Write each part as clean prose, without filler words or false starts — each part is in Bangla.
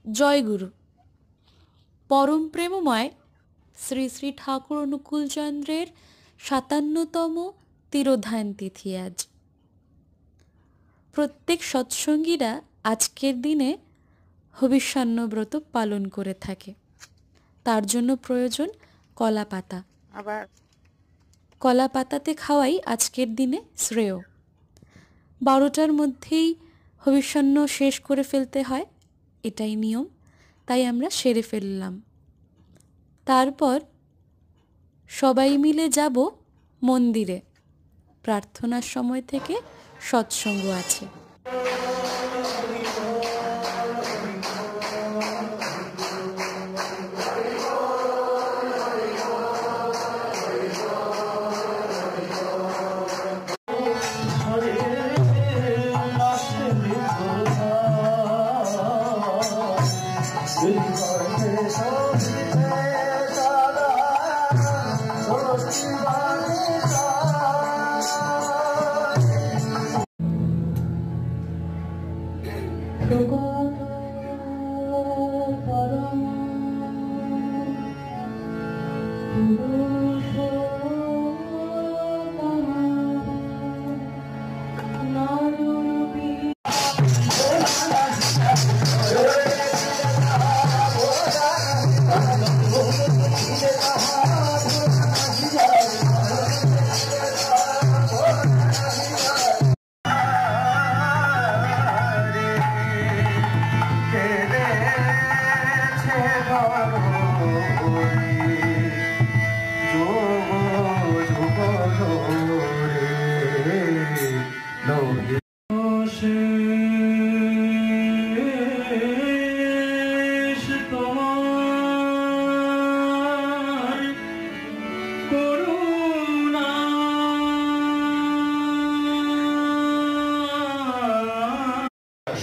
জয়গুরু। পরম প্রেমময় শ্রী শ্রী ঠাকুর অনুকূলচন্দ্রের ৫৭তম তিরোধান তিথি আজ। প্রত্যেক সৎসঙ্গীরা আজকের দিনে হবিষ্যান্ন ব্রত পালন করে থাকে। তার জন্য প্রয়োজন কলা পাতা। আবার কলা পাতাতে খাওয়াই আজকের দিনে শ্রেয়। ১২টার মধ্যেই হবিষ্যান্ন শেষ করে ফেলতে হয়, এটাই নিয়ম, তাই আমরা সেরে ফেললাম। তারপর সবাই মিলে যাব মন্দিরে। প্রার্থনার সময় থেকে সৎসঙ্গ আছে।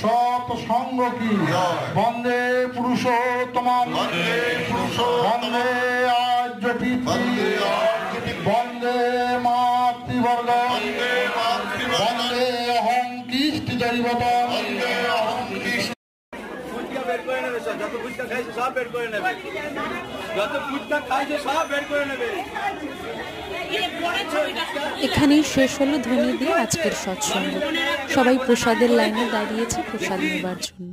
সৎসঙ্গ কি বন্দে পুরুষোত্তম, বন্দে আর্য পিতৃ, বন্দে মাতৃবর্গ, বন্দে অহং কৃষ্টি দৈবত। এখানেই শেষ হলো ধ্বনি দিয়ে আজকের সৎসঙ্গ। সবাই প্রসাদের লাইনে দাঁড়িয়েছে প্রসাদ নেবার জন্য।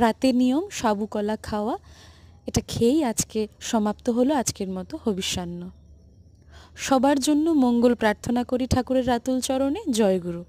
রাতের নিয়ম সাবু কলা খাওয়া, এটা খেয়েই আজকে সমাপ্ত হলো আজকের মতো হবিষ্যান্ন। সবার জন্য মঙ্গল প্রার্থনা করি ঠাকুরের রাতুল চরণে। জয়গুরু।